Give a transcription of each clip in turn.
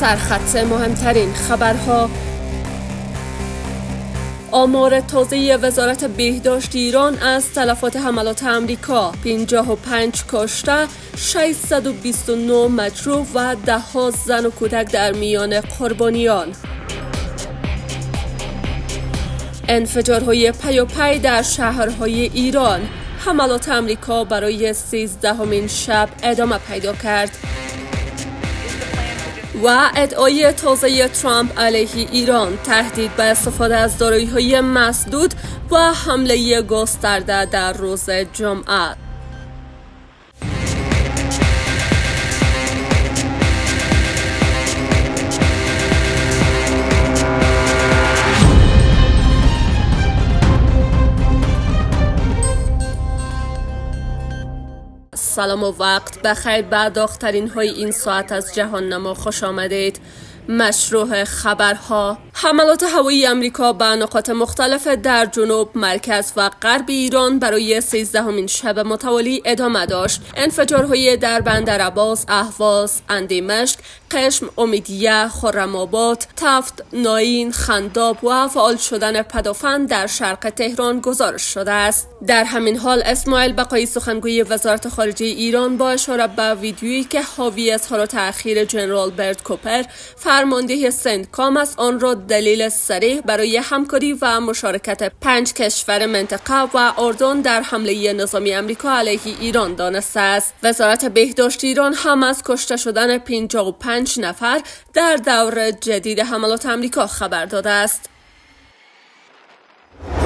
سرخط مهمترین خبرها. آمار تازه وزارت بهداشت ایران از تلفات حملات امریکا: 55 کشته، 629 مجروح و ده‌ها زن و کودک در میان قربانیان. انفجارهای پیاپی در شهرهای ایران. حملات امریکا برای 13مین شب ادامه پیدا کرد. و ادعای تازه ترامپ علیه ایران: تهدید به استفاده از دارایی‌های مسدود و حمله گسترده در روز جمعه. سلام و وقت بخیر. به داغ‌ترین های این ساعت از جهان نما خوش آمدید. مشروع خبرها: حملات هوایی امریکا به نقاط مختلف در جنوب، مرکز و غرب ایران برای 13مین شب متوالی ادامه داشت. انفجارهای در بندر عباس، اهواز، اندیمشق، قشم، امیدیه، خرم‌آباد، تفت، ناین، خنداب و فعال شدن پدافند در شرق تهران گزارش شده است. در همین حال اسماعیل بقایی، سخنگوی وزارت خارجه ایران، با اشاره به ویدیویی که حاوی اظهار و تأخیر جنرال برت کوپر، فرمانده سنتکام است، آن را دلیل صریح برای همکاری و مشارکت 5 کشور منطقه و اردن در حمله نظامی امریکا علیه ایران دانسته است. وزارت بهداشت ایران هم از کشته شدن 55 نفر در دور جدید حملات امریکا خبر داده است.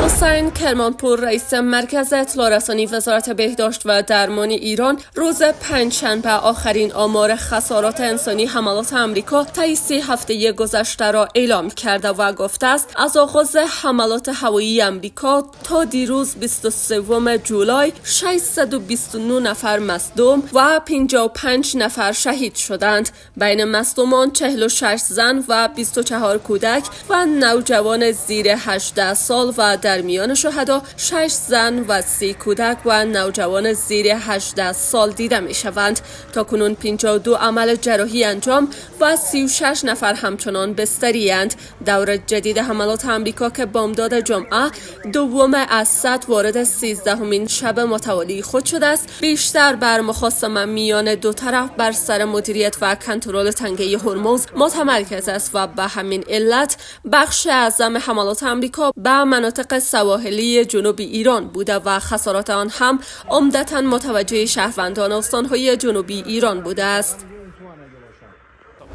حسین کرمانپور، رئیس مرکز اطلاع رسانی وزارت بهداشت و درمان ایران، روز پنجشنبه آخرین آمار خسارات انسانی حملات امریکا طی 3 هفته گذشته را اعلام کرده و گفته است از آغاز حملات هوایی امریکا تا دیروز 23 جولای 629 نفر مصدوم و 55 نفر شهید شدند. بین مصدومان 46 زن و 24 کودک و نوجوان زیر 18 سال و در میان شهدا 6 زن و 30 کودک و نوجوان زیر 18 سال دیده می شوند. تاکنون 52 عمل جراحی انجام و 36 نفر همچنان بستری اند. دور جدید حملات امریکا که بامداد جمعه دوم از 100 وارد 13مین شب متوالی خود شده است، بیشتر بر مخاصمه میان دو طرف بر سر مدیریت و کنترل تنگه هرمز متمرکز است و به همین علت بخش اعظم حملات امریکا به مناطق سواحلی جنوبی ایران بوده و خسارات آن هم عمدتاً متوجه شهروندان استانهای جنوبی ایران بوده است.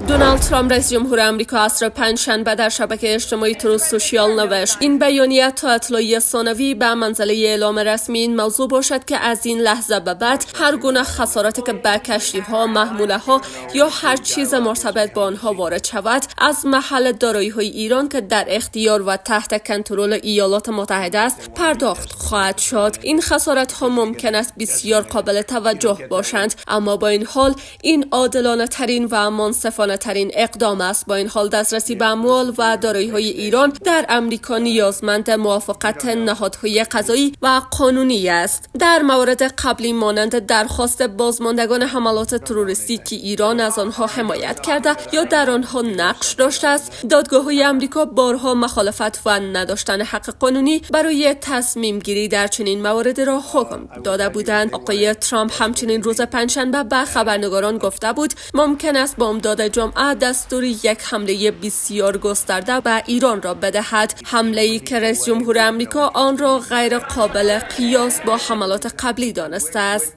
دونالد ترامپ، رئیس جمهور آمریکا، عصر پنجشنبه در شبکه اجتماعی تروث سوشیال نوشت: این بیانیه تا اطلاعیه ثانوی به منزله اعلام رسمی این موضوع باشد که از این لحظه به بعد هر گونه خساراتی که به کشتی‌ها، محموله‌ها یا هر چیز مرتبط با آنها وارد شود از محل دارایی‌های ایران که در اختیار و تحت کنترل ایالات متحده است پرداخت خواهد شد. این خسارت‌ها ممکن است بسیار قابل توجه باشند، اما با این حال این عادلانه ترین و منصفانه ترین اقدام است. با این حال دسترسی به اموال و دارایی‌های ایران در امریکا نیازمند موافقت نهادهای قضایی و قانونی است. در موارد قبلی مانند درخواست بازماندگان حملات تروریستی که ایران از آنها حمایت کرده یا در آنها نقش داشته است، دادگاه‌های امریکا بارها مخالفت و نداشتن حق قانونی برای تصمیم گیری در چنین موارد را حکم داده بودند. آقای ترامپ همچنین روز پنجشنبه به خبرنگاران گفته بود ممکن است بامداد جمعه دستور یک حمله بسیار گسترده به ایران را بدهد، حمله‌ای که رئیس جمهور آمریکا آن را غیر قابل قیاس با حملات قبلی دانسته است.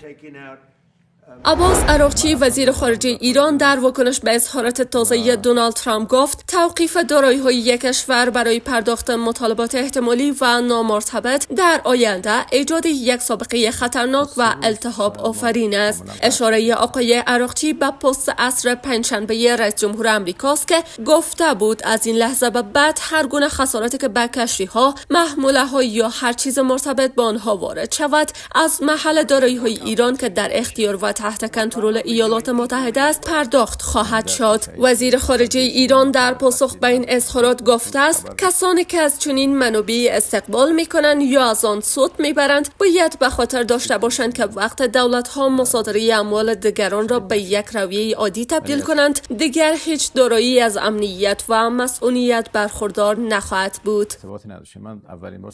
عباس عراقچی، وزیر خارجه ایران، در واکنش به اظهارات تازه دونالد ترامپ گفت توقیف دارایی‌های یک کشور برای پرداخت مطالبات احتمالی و نامرتبط در آینده ایجاد یک سابقه خطرناک و التهاب آفرین است. اشاره آقای عراقچی به پست عصر پنجشنبه رئیس جمهور آمریکاست که گفته بود از این لحظه به بعد هر گونه خساراتی که به کشتی‌ها، محموله‌ها یا هر چیز مرتبط با آنها وارد شود از محل دارایی‌های ایران که در اختیار و تحت کنترل ایالات متحده است پرداخت خواهد شد. وزیر خارجه ایران در پاسخ به این اظهارات گفته است کسانی که از چنین منابعی استقبال میکنند یا از آن سود میبرند باید به خاطر داشته باشند که وقت دولت‌ها مصادره اموال دیگران را به یک رویه عادی تبدیل کنند دیگر هیچ دارایی از امنیت و مسئولیت برخوردار نخواهد بود.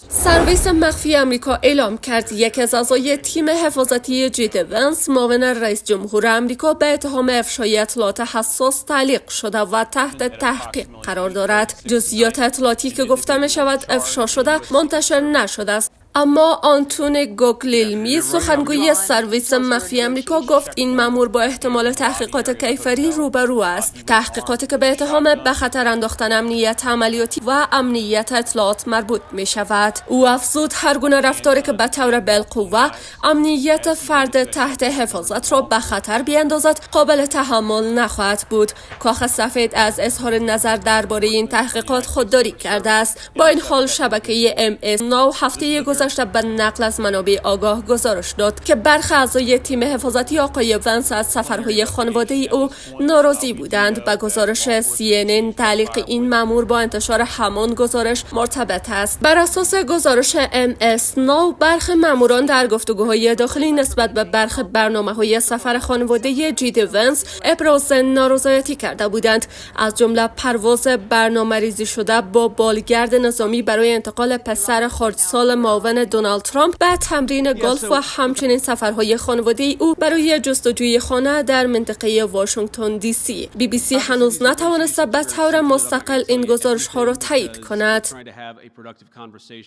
سرویس مخفی آمریکا اعلام کرد یکی از اعضای تیم حفاظتی جید ونس معاون رئیس جمهور آمریکا به اتهام افشای اطلاعات حساس تعلیق شده و تحت تحقیق قرار دارد. جزئیات اطلاعاتی که گفته می شود افشا شده منتشر نشده است. اما آنتون گوگلیلمی سخنگوی سرویس مخفی آمریکا گفت این مأمور با احتمال تحقیقات کیفری روبرو است. تحقیقاتی که به اتهام به خطر انداختن امنیت عملیاتی و امنیت اطلاعات مربوط می شود. او افزود هر گونه رفتاری که به طور بالقوه امنیت فرد تحت حفاظت را به خطر بیاندازد قابل تحمل نخواهد بود. کاخ سفید از اظهار نظر درباره این تحقیقات خودداری کرده است. با این حال شبکه MS9 هفته گذشته به نقل از منابع آگاه گزارش داد که برخی اعضای تیم حفاظتی آقای ونس از سفرهای خانواده او ناراضی بودند. به گزارش CNN تعلیق این مأمور با انتشار همان گزارش مرتبط است. بر اساس گزارش MS9 برخی مأموران در گفتگوهای داخلی نسبت به برخی برنامه‌های سفر خانواده جید ونس ابراز نارضایتی کرده بودند، از جمله پرواز برنامه‌ریزی شده با بالگرد نظامی برای انتقال پسر خردسال معاون دونالد ترامپ به تمرین گلف و همچنین سفرهای خانواده او برای جستجوی خانه در منطقه واشنگتن دی سی. BBC هنوز نتوانسته به طور مستقل این گزارش ها را تایید کند.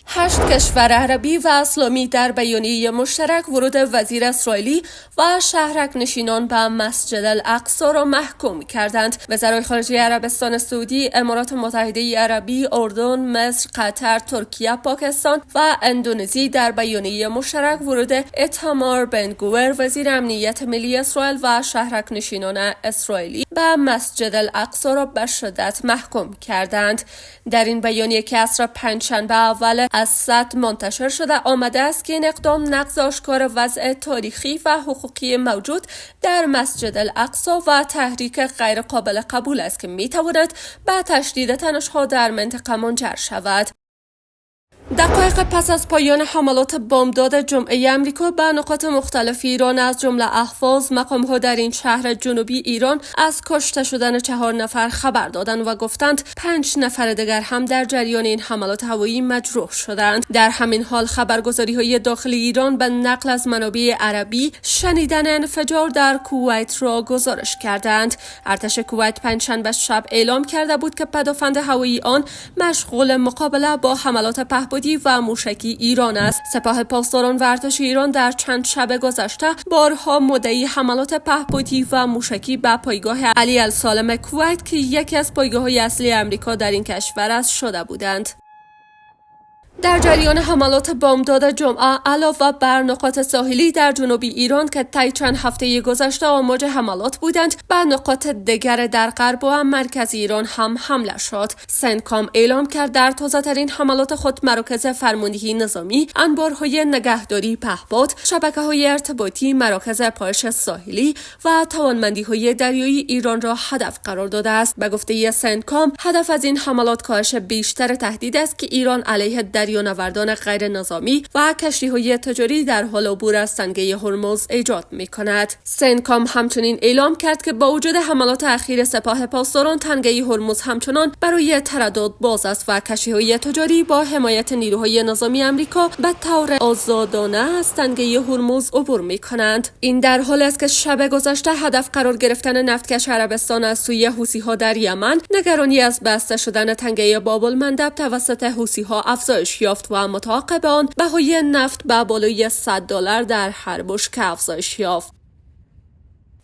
8 کشور عربی و اسلامی در بیانیه مشترک ورود وزیر اسرائیلی و شهرک نشینان به مسجد الاقصی را محکوم کردند. وزرای خارجه عربستان سعودی، امارات متحده عربی، اردن، مصر، قطر، ترکیه، پاکستان و اندونزی در بیانیه مشترک ورود ایتامار بن گویر وزیر امنیت ملی اسرائیل و شهرک نشینان اسرائیلی به مسجد الاقصی را به شدت محکوم کردند. در این بیانیه که عصر پنجشنبه اول اسد منتشر شده آمده است که این اقدام نقض آشکار وضع تاریخی و حقوقی موجود در مسجد الاقصی و تحریک غیر قابل قبول است که میتواند به تشدید تنش‌ها در منطقه منجر شود. دقایق پس از پایان حملات بمبداد جمعه آمریکا به نقاط مختلف ایران از جمله اهواز، مقام‌ها در این شهر جنوبی ایران از کشته شدن 4 نفر خبر دادند و گفتند 5 نفر دیگر هم در جریان این حملات هوایی مجروح شدند. در همین حال خبرگزاری‌های داخلی ایران به نقل از منابع عربی شنیدن انفجار در کویت را گزارش کردند. ارتش کویت پنجشنبه شب اعلام کرده بود که پدافند هوایی آن مشغول مقابله با حملات پهپادی و موشکی ایران است. سپاه پاسداران و ارتش ایران در چند شب گذشته بارها مدعی حملات پهپادی و موشکی به پایگاه علی السالم کویت که یکی از پایگاه‌های اصلی آمریکا در این کشور است شده بودند. در جریان حملات بمبداد جمعه علاوه بر نقاط ساحلی در جنوبی ایران که طی چند هفته گذشته آماج حملات بودند، به نقاط دیگر در غرب و مرکز ایران هم حمله شد. سنکام اعلام کرد در تازه‌ترین حملات خود مراکز فرماندهی نظامی، انبارهای نگهداری پهپاد، شبکه‌های ارتباطی، مراکز پایش ساحلی و توانمندی‌های دریایی ایران را هدف قرار داده است. به گفته سنکام هدف از این حملات کاهش بیشتر تهدید است که ایران علیه دریانوردان غیر نظامی و کشتی‌های تجاری در حال عبور از تنگه هرمز ایجاد می‌کند. سنکام همچنین اعلام کرد که با وجود حملات اخیر سپاه پاسداران تنگه هرمز همچنان برای تردد باز است و کشتی‌های تجاری با حمایت نیروهای نظامی آمریکا به طور آزادانه از تنگه هرمز عبور می‌کنند. این در حالی است که شب گذشته هدف قرار گرفتن نفتکش عربستان از سوی حوثی‌ها در یمن نگرانی از بسته شدن تنگه باب المندب توسط حوثی‌ها افزایش یافت و متعاقب آن بهای نفت به بالای $100 در هر بشکه افزایش یافت.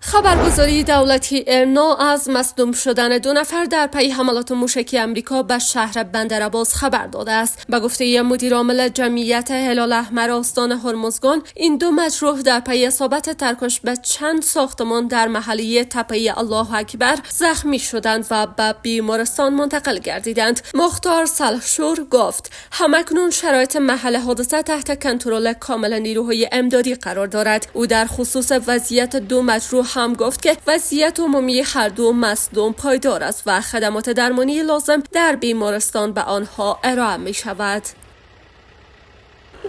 خبرگزاری دولتی ایرنا از مصدوم شدن 2 نفر در پی حملات موشکی امریکا به شهر بندرعباس خبر داده است. به گفته مدیر عامل جمعیت هلال احمر استان هرمزگان، این 2 مجروح در پی اصابت ترکش به چند ساختمان در محله تپه الله اکبر زخمی شدند و به بیمارستان منتقل گردیدند. مختار صالحشور گفت همکنون شرایط محل حادثه تحت کنترل کامل نیروهای امدادی قرار دارد. او در خصوص وضعیت 2 مجروح هم گفت که وضعیت عمومی هر 2 مصدوم پایدار است و خدمات درمانی لازم در بیمارستان به آنها ارائه می شود.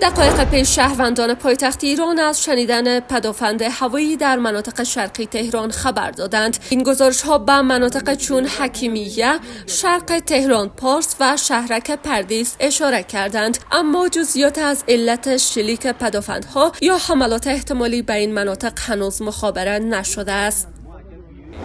دقایق پیش شهروندان پایتخت ایران از شنیدن پدافند هوایی در مناطق شرقی تهران خبر دادند. این گزارش‌ها به مناطق چون حکیمیه، شرق تهران پارس و شهرک پردیس اشاره کردند، اما جزئیات از علت شلیک پدافندها یا حملات احتمالی به این مناطق هنوز مخابره نشده است.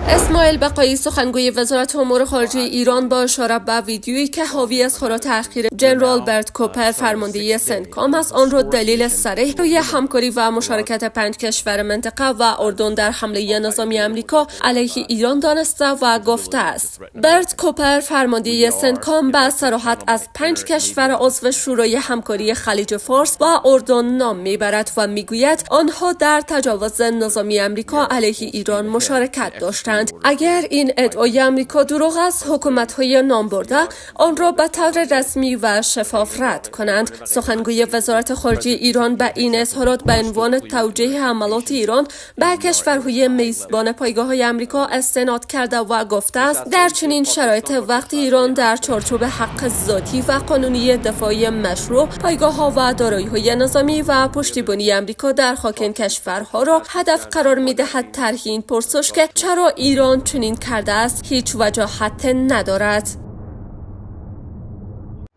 اسماعیل بقایی سخنگوی وزارت امور خارجه ایران با اشاره به ویدیویی که حاوی اظهارات اخیر جنرال برت کوپر فرمانده سنتکام است، آن را دلیل صریح روی همکاری و مشارکت 5 کشور منطقه و اردن در حمله نظامی آمریکا علیه ایران دانسته و گفته است. برت کوپر فرمانده سنتکام به صراحت از 5 کشور عضو شورای همکاری خلیج فارس و اردن نام میبرد و میگوید آنها در تجاوز نظامی آمریکا علیه ایران مشارکت داشتند. اگر این ادعای آمریکا دروغ است، حکومت‌های نام برده آن را به طور رسمی و شفاف رد کنند. سخنگوی وزارت خارجه ایران به این اظهارات به عنوان توجیه حملات ایران به کشورهای میزبان پایگاه‌های آمریکا استناد کرده و گفته است در چنین شرایط وقتی ایران در چارچوب حق ذاتی و قانونی دفاعی مشروع پایگاه‌ها و دارایی‌های نظامی و پشتیبانی آمریکا در خاک این کشورها را هدف قرار می‌دهد، طرح این پرسش که چرا ایران چنین کرده است هیچ وجاهت ندارد.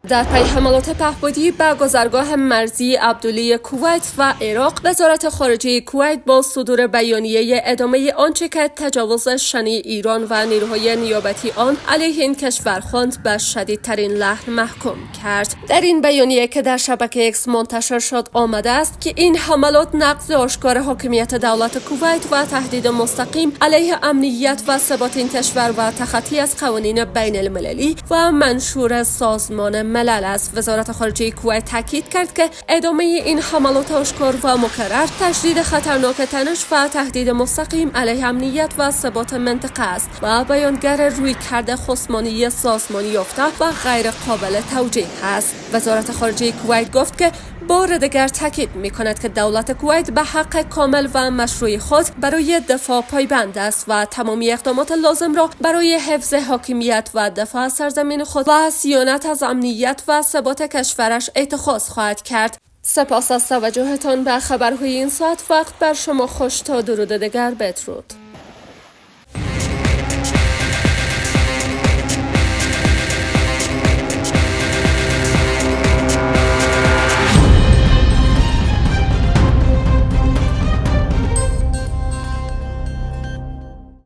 در پی حملات پهپادی به گذرگاه مرزی عبدلی کویت و عراق، وزارت خارجه کویت با صدور بیانیه ادامه آنچه که تجاوز شنی ایران و نیروهای نیابتی آن علیه این کشور خواند به شدیدترین لحن محکوم کرد. در این بیانیه که در شبکه اکس منتشر شد آمده است که این حملات نقض آشکار حاکمیت دولت کویت و تهدید مستقیم علیه امنیت و ثبات این کشور و تخطی از قوانین بین المللی و منشور سازمان ملل است. وزارت خارجه کویت تاکید کرد که ادامه این حملات آشکار و مکرر تشدید خطرناک تنش و تهدید مستقیم علیه امنیت و ثبات منطقه است و بیانگر رویکرد خصمانه سازمانی یافته و غیر قابل توجیه است. وزارت خارجه کویت گفت که بار دیگر تاکید می‌کند که دولت کویت به حق کامل و مشروع خود برای دفاع پایبند است و تمامی اقدامات لازم را برای حفظ حاکمیت و دفاع از سرزمین خود و صیانت از امنیت و ثبات کشورش اتخاذ خواهد کرد. سپاس از توجهتان به خبرهای این ساعت. وقت بر شما خوش. تا درود دیگر بدرود.